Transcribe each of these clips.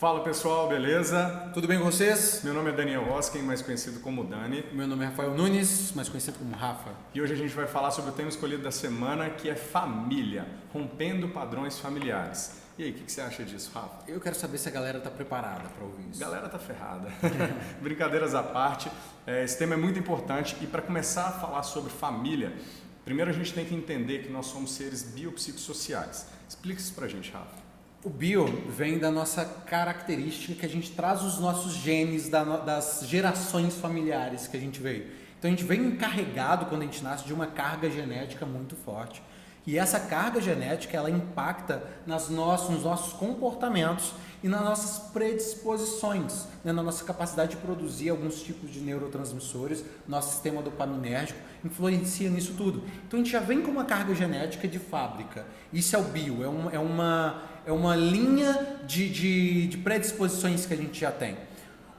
Fala pessoal, beleza? Tudo bem com vocês? Meu nome é Daniel Hosken, mais conhecido como Dani. Meu nome é Rafael Nunes, mais conhecido como Rafa. E hoje a gente vai falar sobre o tema escolhido da semana, que é família, rompendo padrões familiares. E aí, o que você acha disso, Rafa? Eu quero saber se a galera está preparada para ouvir isso. Galera tá ferrada. Brincadeiras à parte, esse tema é muito importante e para começar a falar sobre família, primeiro a gente tem que entender que nós somos seres biopsicossociais. Explica isso pra gente, Rafa. O bio vem da nossa característica que a gente traz os nossos genes das gerações familiares que a gente veio. Então a gente vem encarregado quando a gente nasce de uma carga genética muito forte. E essa carga genética ela impacta nos nossos comportamentos e nas nossas predisposições, né? Na nossa capacidade de produzir alguns tipos de neurotransmissores, nosso sistema dopaminérgico influencia nisso tudo. Então a gente já vem com uma carga genética de fábrica. Isso é o bio, é uma linha de predisposições que a gente já tem.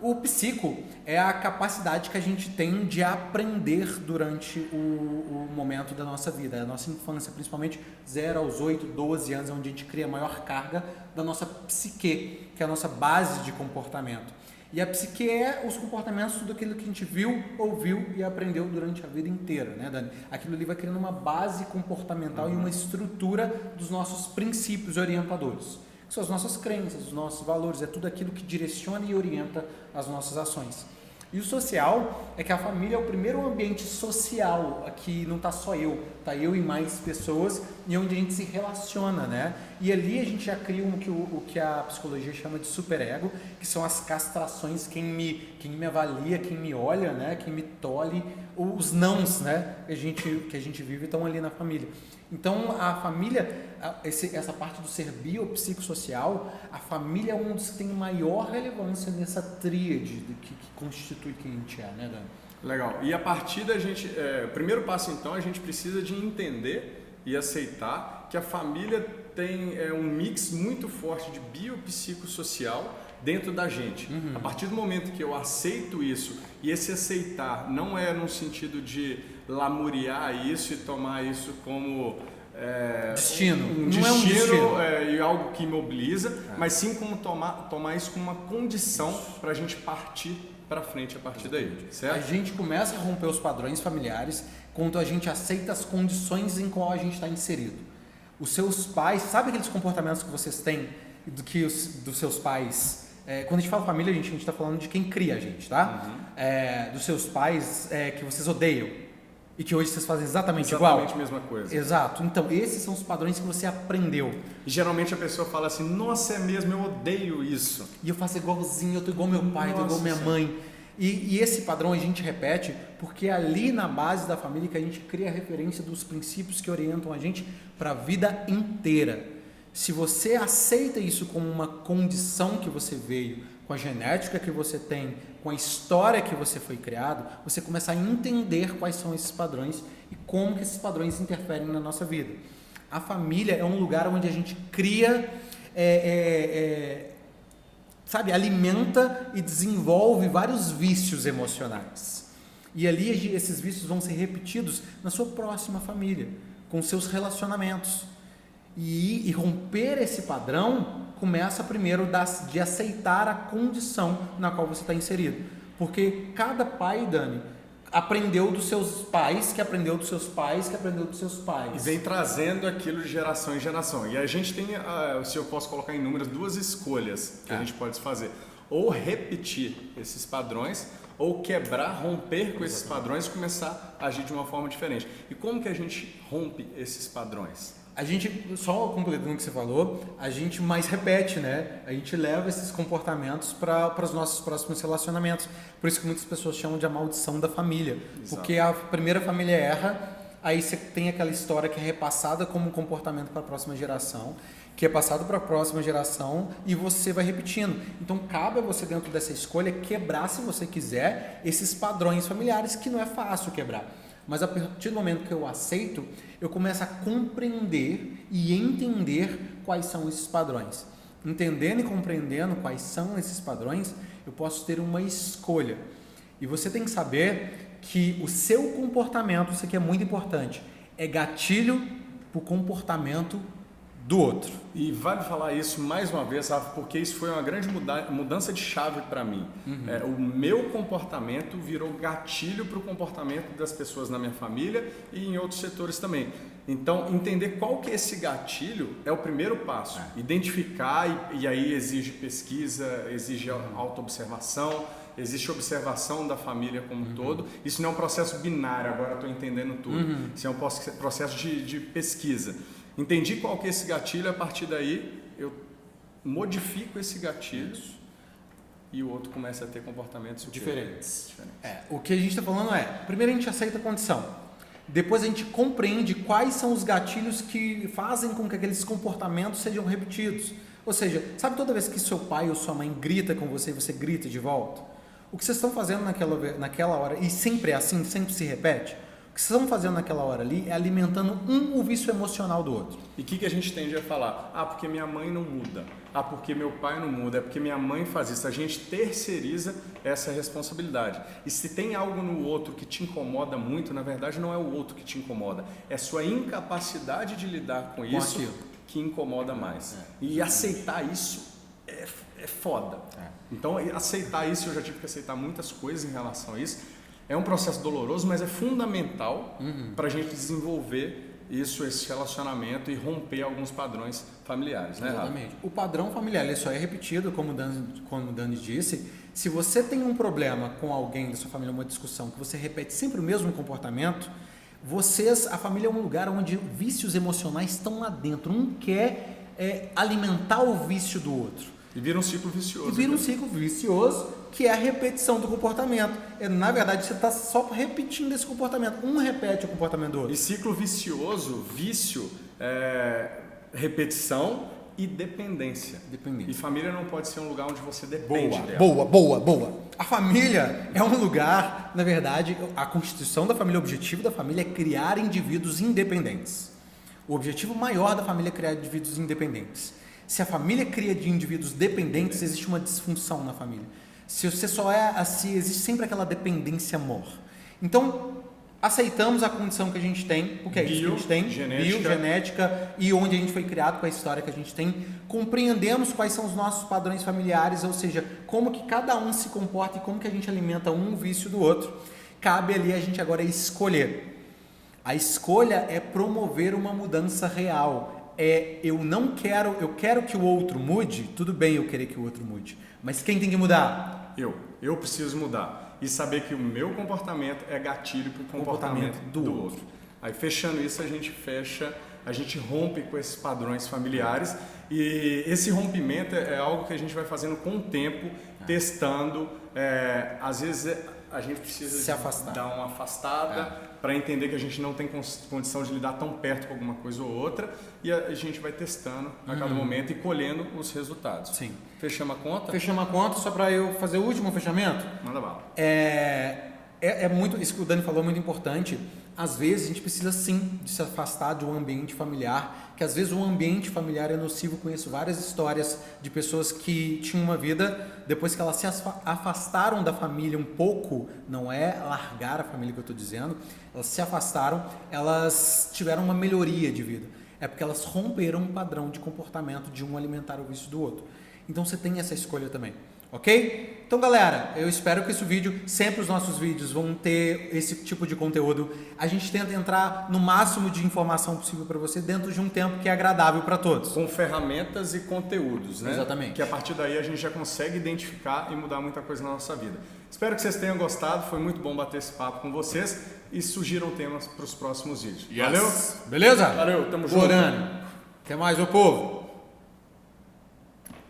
O psico é a capacidade que a gente tem de aprender durante o momento da nossa vida, a nossa infância, principalmente 0 aos 8, 12 anos, onde a gente cria a maior carga da nossa psique, que é a nossa base de comportamento. E a psique é os comportamentos, tudo aquilo que a gente viu, ouviu e aprendeu durante a vida inteira, né, Dani? Aquilo ali vai criando uma base comportamental e uma estrutura dos nossos princípios orientadores. Que são as nossas crenças, os nossos valores, é tudo aquilo que direciona e orienta as nossas ações. E o social é que a família é o primeiro ambiente social, aqui não está só eu, está eu e mais pessoas, e onde a gente se relaciona, né? E ali a gente já cria o que a psicologia chama de superego, que são as castrações, quem me avalia, quem me olha, né? Quem me tolhe, os nãos, né? que a gente vive estão ali na família. Então a família, essa parte do ser biopsicossocial, a família é um dos que tem maior relevância nessa tríade que constitui quem a gente é, né, Dani? Legal. E a partir da gente, o primeiro passo então, a gente precisa de entender e aceitar que a família tem um mix muito forte de biopsicossocial dentro da gente. A partir do momento que eu aceito isso, e esse aceitar não é no sentido de lamuriar isso e tomar isso como destino. Um não destino, é um destino. E algo que mobiliza, mas sim como tomar isso como uma condição para a gente partir para frente a partir daí, certo? A gente começa a romper os padrões familiares quando a gente aceita as condições em qual a gente está inserido. Os seus pais, sabe aqueles comportamentos que vocês têm dos seus pais? Quando a gente fala família, a gente está falando de quem cria a gente, tá? Dos seus pais que vocês odeiam e que hoje vocês fazem exatamente igual. Exatamente a mesma coisa. Exato. Então, esses são os padrões que você aprendeu. E geralmente a pessoa fala assim, nossa, é mesmo, eu odeio isso. E eu faço igualzinho, eu tô igual meu pai, eu tô igual minha mãe. E esse padrão a gente repete porque é ali na base da família que a gente cria a referência dos princípios que orientam a gente para a vida inteira. Se você aceita isso como uma condição que você veio, com a genética que você tem, com a história que você foi criado, você começa a entender quais são esses padrões e como que esses padrões interferem na nossa vida. A família é um lugar onde a gente cria, alimenta e desenvolve vários vícios emocionais. E ali esses vícios vão ser repetidos na sua próxima família, com seus relacionamentos. E romper esse padrão começa primeiro de aceitar a condição na qual você está inserido. Porque cada pai, Dani, aprendeu dos seus pais, que aprendeu dos seus pais, que aprendeu dos seus pais. E vem trazendo aquilo de geração em geração. E a gente tem, se eu posso colocar em números, duas escolhas que a gente pode fazer. Ou repetir esses padrões, ou quebrar, romper com esses padrões e começar a agir de uma forma diferente. E como que a gente rompe esses padrões? A gente, só completando o que você falou, a gente mais repete, né? A gente leva esses comportamentos para os nossos próximos relacionamentos. Por isso que muitas pessoas chamam de a maldição da família. Exato. Porque a primeira família erra, aí você tem aquela história que é repassada como comportamento para a próxima geração, que é passado para a próxima geração e você vai repetindo. Então cabe a você, dentro dessa escolha, quebrar, se você quiser, esses padrões familiares que não é fácil quebrar. Mas a partir do momento que eu aceito, eu começo a compreender e entender quais são esses padrões. Entendendo e compreendendo quais são esses padrões, eu posso ter uma escolha. E você tem que saber que o seu comportamento, isso aqui é muito importante, é gatilho para o comportamento do outro. E vale falar isso mais uma vez, sabe? Porque isso foi uma grande mudança de chave para mim. O meu comportamento virou gatilho para o comportamento das pessoas na minha família e em outros setores também. Então, entender qual que é esse gatilho é o primeiro passo. Identificar, e aí exige pesquisa, exige autoobservação, existe observação da família como um todo. Isso não é um processo binário, agora estou entendendo tudo. Isso é um processo de pesquisa. Entendi qual que é esse gatilho, a partir daí eu modifico esse gatilho e o outro começa a ter comportamentos diferentes. O que a gente está falando primeiro a gente aceita a condição, depois a gente compreende quais são os gatilhos que fazem com que aqueles comportamentos sejam repetidos. Ou seja, sabe toda vez que seu pai ou sua mãe grita com você e você grita de volta? O que vocês estão fazendo naquela hora, e sempre é assim, sempre se repete, o que vocês estão fazendo naquela hora ali é alimentando o vício emocional do outro. E o que a gente tende a falar? Porque minha mãe não muda. Porque meu pai não muda. É porque minha mãe faz isso. A gente terceiriza essa responsabilidade. E se tem algo no outro que te incomoda muito, na verdade não é o outro que te incomoda. É sua incapacidade de lidar com isso aquilo que incomoda mais. E aceitar isso é foda. Então, aceitar isso, eu já tive que aceitar muitas coisas em relação a isso. É um processo doloroso, mas é fundamental para a gente desenvolver esse relacionamento e romper alguns padrões familiares, né, Rafa? Exatamente. O padrão familiar ele só é repetido, como o Dani disse. Se você tem um problema com alguém da sua família, uma discussão, que você repete sempre o mesmo comportamento, a família é um lugar onde vícios emocionais estão lá dentro. Um quer alimentar o vício do outro. E vira um ciclo vicioso. E vira um ciclo vicioso, que é a repetição do comportamento. Na verdade, você está só repetindo esse comportamento. Um repete o comportamento do outro. E ciclo vicioso, vício, repetição e dependência. E família não pode ser um lugar onde você depende dela. Boa. A família é um lugar, na verdade, a constituição da família, o objetivo da família é criar indivíduos independentes. O objetivo maior da família é criar indivíduos independentes. Se a família cria de indivíduos dependentes, existe uma disfunção na família. Se você só é assim, existe sempre aquela dependência amor. Então, aceitamos a condição que a gente tem, porque é isso que a gente tem, genética e onde a gente foi criado, com a história que a gente tem. Compreendemos quais são os nossos padrões familiares, ou seja, como que cada um se comporta e como que a gente alimenta um vício do outro. Cabe ali a gente agora escolher. A escolha é promover uma mudança real. Eu quero que o outro mude, tudo bem eu querer que o outro mude, mas quem tem que mudar? Eu preciso mudar e saber que o meu comportamento é gatilho para o comportamento do outro. Aí fechando isso, a gente rompe com esses padrões familiares e esse rompimento é algo que a gente vai fazendo com o tempo, testando, às vezes a gente precisa dar uma afastada para entender que a gente não tem condição de lidar tão perto com alguma coisa ou outra e a gente vai testando a cada momento e colhendo os resultados. Sim. Fechamos a conta? Fechamos a conta, só para eu fazer o último fechamento. Manda bala. Muito, isso que o Dani falou é muito importante. Às vezes a gente precisa sim de se afastar de um ambiente familiar, que às vezes o ambiente familiar é nocivo. Conheço várias histórias de pessoas que tinham uma vida, depois que elas se afastaram da família um pouco, não é largar a família que eu estou dizendo, elas se afastaram, elas tiveram uma melhoria de vida. É porque elas romperam um padrão de comportamento de um alimentar o vício do outro. Então você tem essa escolha também. Ok? Então, galera, eu espero que esse vídeo, sempre os nossos vídeos vão ter esse tipo de conteúdo. A gente tenta entrar no máximo de informação possível para você dentro de um tempo que é agradável para todos. Com ferramentas e conteúdos, né? Exatamente. Que a partir daí a gente já consegue identificar e mudar muita coisa na nossa vida. Espero que vocês tenham gostado, foi muito bom bater esse papo com vocês e sugiram temas para os próximos vídeos. Valeu? Beleza? Valeu, tamo junto. Até mais, meu povo.